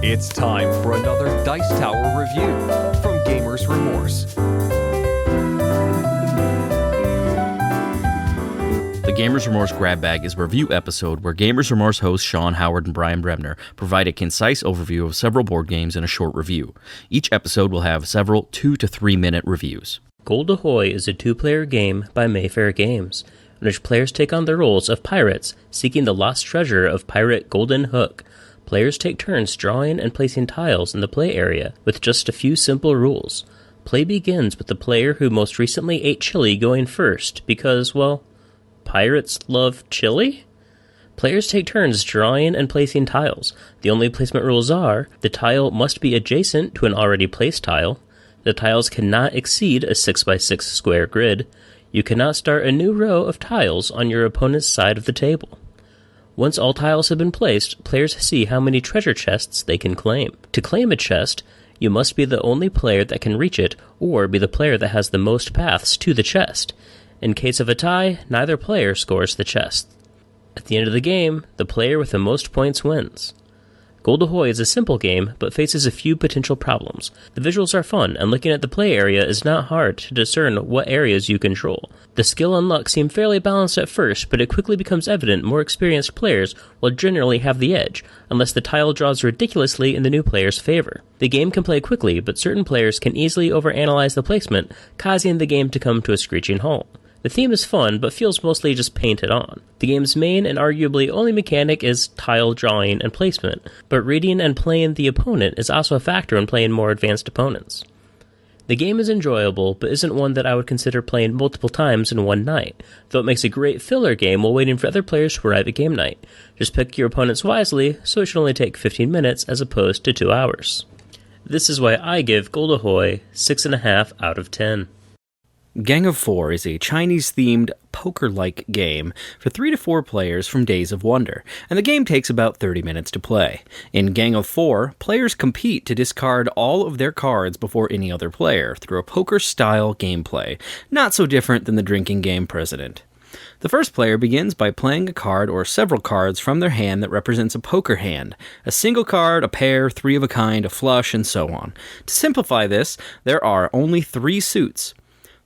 It's time for another Dice Tower review from Gamers Remorse. The Gamers Remorse Grab Bag is a review episode where Gamers Remorse hosts Sean Howard and Brian Bremner provide a concise overview of several board games in a short review. Each episode will have several 2 to 3 minute reviews. Gold Ahoy is a two-player game by Mayfair Games, in which players take on the roles of pirates seeking the lost treasure of pirate Golden Hook. Players take turns drawing and placing tiles in the play area with just a few simple rules. Play begins with the player who most recently ate chili going first because, well, pirates love chili? Players take turns drawing and placing tiles. The only placement rules are, the tile must be adjacent to an already placed tile, the tiles cannot exceed a 6x6 square grid, you cannot start a new row of tiles on your opponent's side of the table. Once all tiles have been placed, players see how many treasure chests they can claim. To claim a chest, you must be the only player that can reach it, or be the player that has the most paths to the chest. In case of a tie, neither player scores the chest. At the end of the game, the player with the most points wins. Gold Ahoy is a simple game, but faces a few potential problems. The visuals are fun, and looking at the play area is not hard to discern what areas you control. The skill and luck seem fairly balanced at first, but it quickly becomes evident more experienced players will generally have the edge, unless the tile draws ridiculously in the new player's favor. The game can play quickly, but certain players can easily overanalyze the placement, causing the game to come to a screeching halt. The theme is fun, but feels mostly just painted on. The game's main and arguably only mechanic is tile drawing and placement, but reading and playing the opponent is also a factor in playing more advanced opponents. The game is enjoyable, but isn't one that I would consider playing multiple times in one night, though it makes a great filler game while waiting for other players to arrive at game night. Just pick your opponents wisely, so it should only take 15 minutes as opposed to 2 hours. This is why I give Gold Ahoy 6.5 out of 10. Gang of Four is a Chinese-themed poker-like game for 3 to 4 players from Days of Wonder, and the game takes about 30 minutes to play. In Gang of Four, players compete to discard all of their cards before any other player through a poker-style gameplay, not so different than the drinking game President. The first player begins by playing a card or several cards from their hand that represents a poker hand. A single card, a pair, 3 of a kind, a flush, and so on. To simplify this, there are only 3 suits.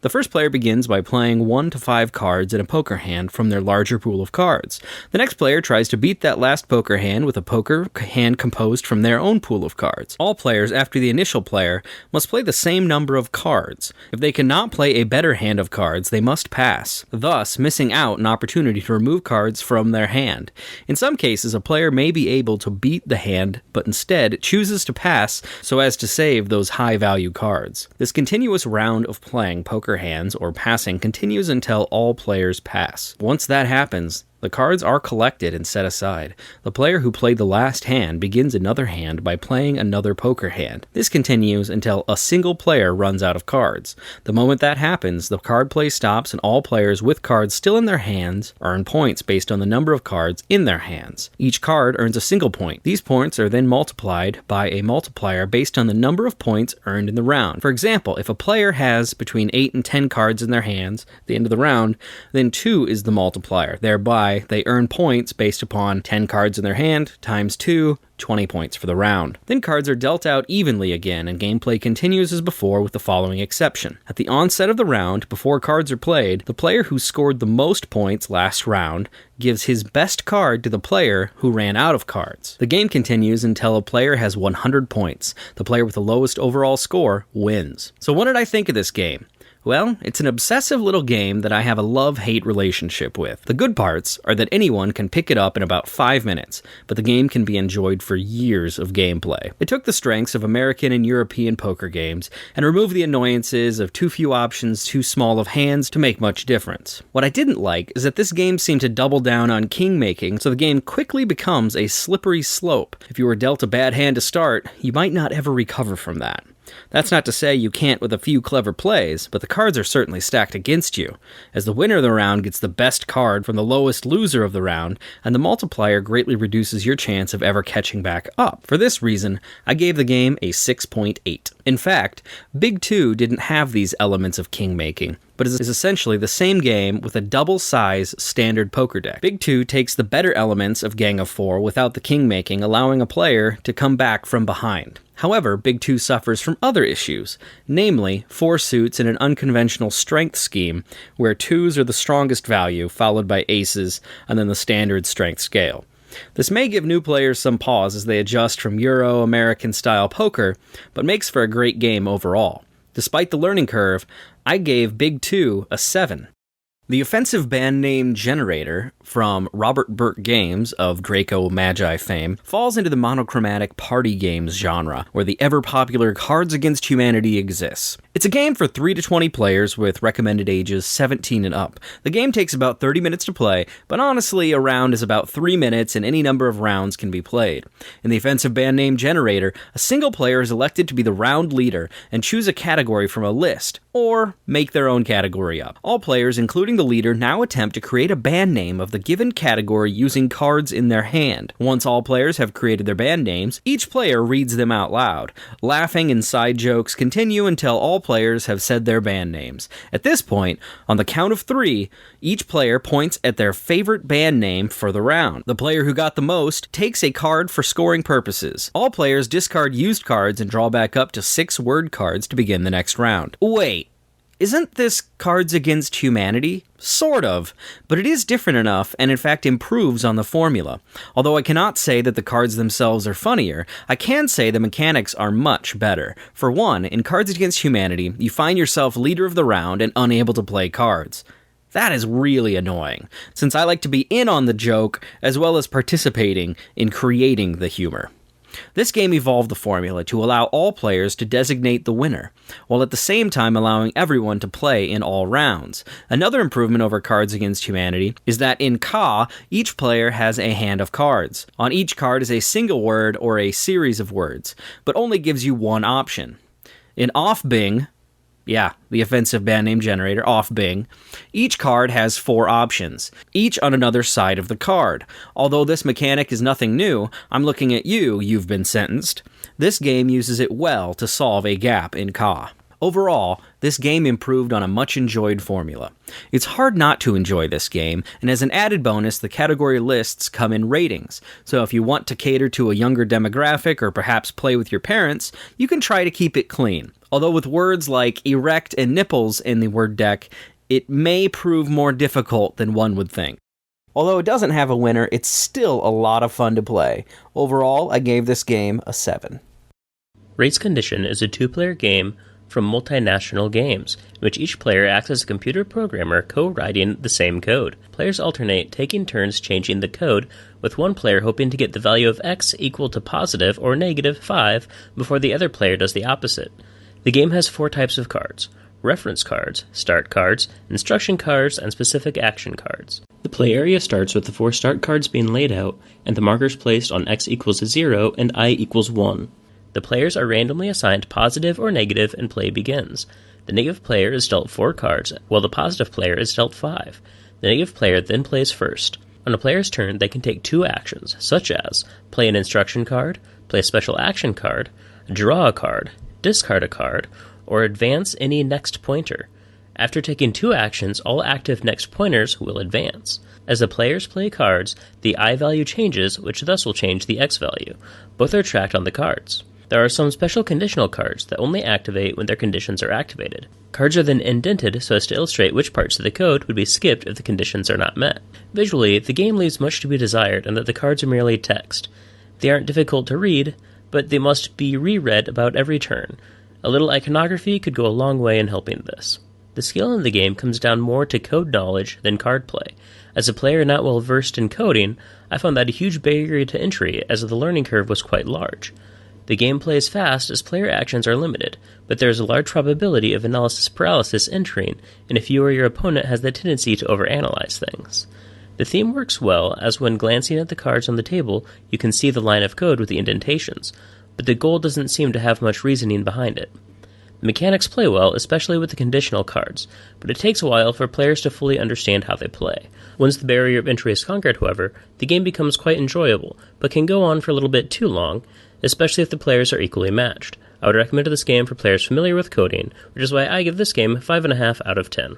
The first player begins by playing 1 to 5 cards in a poker hand from their larger pool of cards. The next player tries to beat that last poker hand with a poker hand composed from their own pool of cards. All players after the initial player must play the same number of cards. If they cannot play a better hand of cards, they must pass, thus missing out an opportunity to remove cards from their hand. In some cases, a player may be able to beat the hand, but instead chooses to pass so as to save those high-value cards. This continuous round of playing poker hands or passing continues until all players pass. Once that happens, the cards are collected and set aside. The player who played the last hand begins another hand by playing another poker hand. This continues until a single player runs out of cards. The moment that happens, the card play stops and all players with cards still in their hands earn points based on the number of cards in their hands. Each card earns a single point. These points are then multiplied by a multiplier based on the number of points earned in the round. For example, if a player has between 8 and 10 cards in their hands at the end of the round, then 2 is the multiplier. Thereby, they earn points based upon 10 cards in their hand times 2, 20 points for the round. Then cards are dealt out evenly again, and gameplay continues as before with the following exception. At the onset of the round, before cards are played, the player who scored the most points last round gives his best card to the player who ran out of cards. The game continues until a player has 100 points. The player with the lowest overall score wins. So what did I think of this game? Well, it's an obsessive little game that I have a love-hate relationship with. The good parts are that anyone can pick it up in about 5 minutes, but the game can be enjoyed for years of gameplay. It took the strengths of American and European poker games and removed the annoyances of too few options, too small of hands to make much difference. What I didn't like is that this game seemed to double down on king making, so the game quickly becomes a slippery slope. If you were dealt a bad hand to start, you might not ever recover from that. That's not to say you can't with a few clever plays, but the cards are certainly stacked against you, as the winner of the round gets the best card from the lowest loser of the round, and the multiplier greatly reduces your chance of ever catching back up. For this reason, I gave the game a 6.8. In fact, Big 2 didn't have these elements of king making, but is essentially the same game with a double-size standard poker deck. Big 2 takes the better elements of Gang of 4 without the king-making, allowing a player to come back from behind. However, Big 2 suffers from other issues, namely 4 suits in an unconventional strength scheme where 2s are the strongest value, followed by aces, and then the standard strength scale. This may give new players some pause as they adjust from Euro-American-style poker, but makes for a great game overall. Despite the learning curve, I gave Big 2 a 7. The offensive band name generator from Robert Burt Games of Draco Magi fame falls into the monochromatic party games genre, where the ever-popular Cards Against Humanity exists. It's a game for 3 to 20 players with recommended ages 17 and up. The game takes about 30 minutes to play, but honestly, a round is about 3 minutes and any number of rounds can be played. In the offensive band name generator, a single player is elected to be the round leader and choose a category from a list, or make their own category up. All players, including the leader, now attempt to create a band name of the given category using cards in their hand. Once all players have created their band names, each player reads them out loud. Laughing and side jokes continue until all players have said their band names. At this point, on the count of 3, each player points at their favorite band name for the round. The player who got the most takes a card for scoring purposes. All players discard used cards and draw back up to 6 word cards to begin the next round. Wait. Isn't this Cards Against Humanity? Sort of, but it is different enough and in fact improves on the formula. Although I cannot say that the cards themselves are funnier, I can say the mechanics are much better. For one, in Cards Against Humanity, you find yourself leader of the round and unable to play cards. That is really annoying, since I like to be in on the joke as well as participating in creating the humor. This game evolved the formula to allow all players to designate the winner, while at the same time allowing everyone to play in all rounds. Another improvement over Cards Against Humanity is that in Ka, each player has a hand of cards. On each card is a single word or a series of words, but only gives you one option. In Off Bing, the offensive band name generator, Off Bing, each card has 4 options, each on another side of the card. Although this mechanic is nothing new, I'm looking at you, you've been sentenced. This game uses it well to solve a gap in Ka. Overall, this game improved on a much-enjoyed formula. It's hard not to enjoy this game, and as an added bonus, the category lists come in ratings, so if you want to cater to a younger demographic or perhaps play with your parents, you can try to keep it clean. Although with words like erect and nipples in the word deck, it may prove more difficult than one would think. Although it doesn't have a winner, it's still a lot of fun to play. Overall, I gave this game a 7. Race Condition is a 2-player game from Multinational Games, in which each player acts as a computer programmer co-writing the same code. Players alternate, taking turns changing the code, with one player hoping to get the value of x equal to positive or negative 5 before the other player does the opposite. The game has 4 types of cards: reference cards, start cards, instruction cards, and specific action cards. The play area starts with the 4 start cards being laid out, and the markers placed on x equals 0 and I equals 1. The players are randomly assigned positive or negative and play begins. The negative player is dealt 4 cards, while the positive player is dealt 5. The negative player then plays first. On a player's turn, they can take 2 actions, such as play an instruction card, play a special action card, draw a card, discard a card, or advance any next pointer. After taking 2 actions, all active next pointers will advance. As the players play cards, the I value changes, which thus will change the X value. Both are tracked on the cards. There are some special conditional cards that only activate when their conditions are activated. Cards are then indented so as to illustrate which parts of the code would be skipped if the conditions are not met. Visually, the game leaves much to be desired in that the cards are merely text. They aren't difficult to read, but they must be reread about every turn. A little iconography could go a long way in helping this. The skill in the game comes down more to code knowledge than card play. As a player not well versed in coding, I found that a huge barrier to entry as the learning curve was quite large. The game plays fast as player actions are limited, but there is a large probability of analysis paralysis entering, and if you or your opponent has the tendency to overanalyze things. The theme works well, as when glancing at the cards on the table, you can see the line of code with the indentations, but the goal doesn't seem to have much reasoning behind it. The mechanics play well, especially with the conditional cards, but it takes a while for players to fully understand how they play. Once the barrier of entry is conquered, however, the game becomes quite enjoyable, but can go on for a little bit too long, especially if the players are equally matched. I would recommend this game for players familiar with coding, which is why I give this game 5.5 out of 10.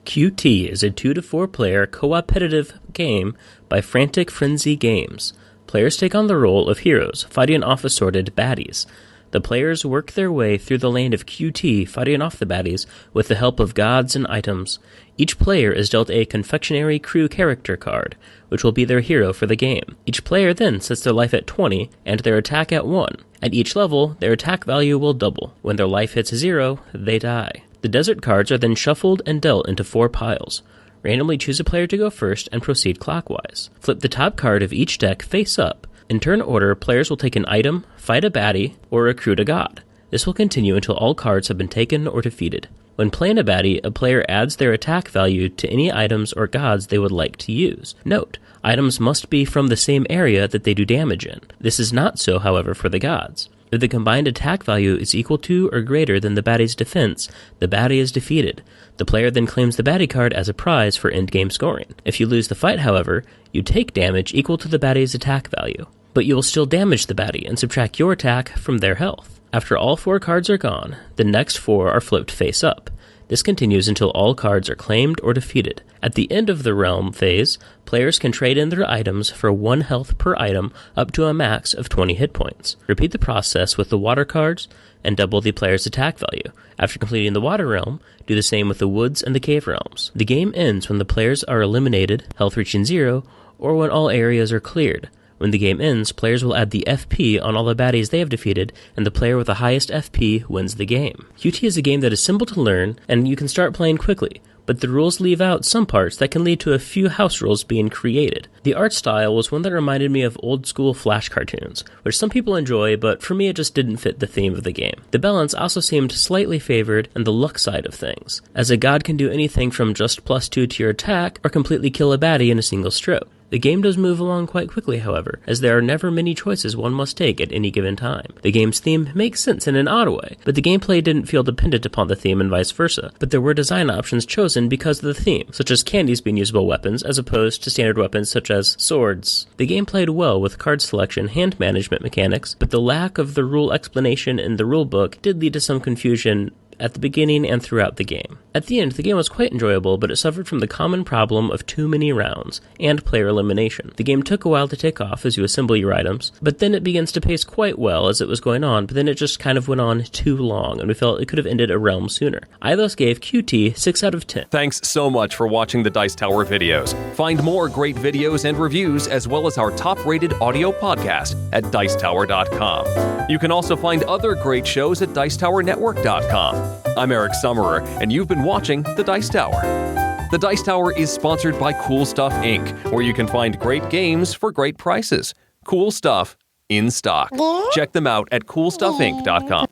QT is a 2 to 4 player cooperative game by Frantic Frenzy Games. Players take on the role of heroes, fighting off assorted baddies. The players work their way through the land of QT, fighting off the baddies with the help of gods and items. Each player is dealt a confectionery crew character card, which will be their hero for the game. Each player then sets their life at 20 and their attack at 1. At each level, their attack value will double. When their life hits 0, they die. The desert cards are then shuffled and dealt into 4 piles. Randomly choose a player to go first and proceed clockwise. Flip the top card of each deck face up. In turn order, players will take an item, fight a baddie, or recruit a god. This will continue until all cards have been taken or defeated. When playing a baddie, a player adds their attack value to any items or gods they would like to use. Note, items must be from the same area that they do damage in. This is not so, however, for the gods. If the combined attack value is equal to or greater than the baddie's defense, the baddie is defeated. The player then claims the baddie card as a prize for endgame scoring. If you lose the fight, however, you take damage equal to the baddie's attack value. But you will still damage the baddie and subtract your attack from their health. After all 4 cards are gone, the next 4 are flipped face up. This continues until all cards are claimed or defeated. At the end of the realm phase, players can trade in their items for 1 health per item up to a max of 20 hit points. Repeat the process with the water cards and double the player's attack value. After completing the water realm, do the same with the woods and the cave realms. The game ends when the players are eliminated, health reaching 0, or when all areas are cleared. When the game ends, players will add the FP on all the baddies they have defeated, and the player with the highest FP wins the game. QT is a game that is simple to learn, and you can start playing quickly, but the rules leave out some parts that can lead to a few house rules being created. The art style was one that reminded me of old-school Flash cartoons, which some people enjoy, but for me it just didn't fit the theme of the game. The balance also seemed slightly favored on the luck side of things, as a god can do anything from just +2 to your attack, or completely kill a baddie in a single stroke. The game does move along quite quickly, however, as there are never many choices one must take at any given time. The game's theme makes sense in an odd way, but the gameplay didn't feel dependent upon the theme and vice versa, but there were design options chosen because of the theme, such as candies being usable weapons as opposed to standard weapons such as swords. The game played well with card selection, hand management mechanics, but the lack of the rule explanation in the rulebook did lead to some confusion at the beginning and throughout the game. At the end, the game was quite enjoyable, but it suffered from the common problem of too many rounds and player elimination. The game took a while to take off as you assemble your items, but then it begins to pace quite well as it was going on, but then it just kind of went on too long, and we felt it could have ended a realm sooner. I thus gave QT 6 out of 10. Thanks so much for watching the Dice Tower videos. Find more great videos and reviews, as well as our top-rated audio podcast at Dicetower.com. You can also find other great shows at Dicetowernetwork.com. I'm Eric Summerer, and you've been watching The Dice Tower. The Dice Tower is sponsored by Cool Stuff Inc., where you can find great games for great prices. Cool stuff in stock. Check them out at CoolStuffInc.com.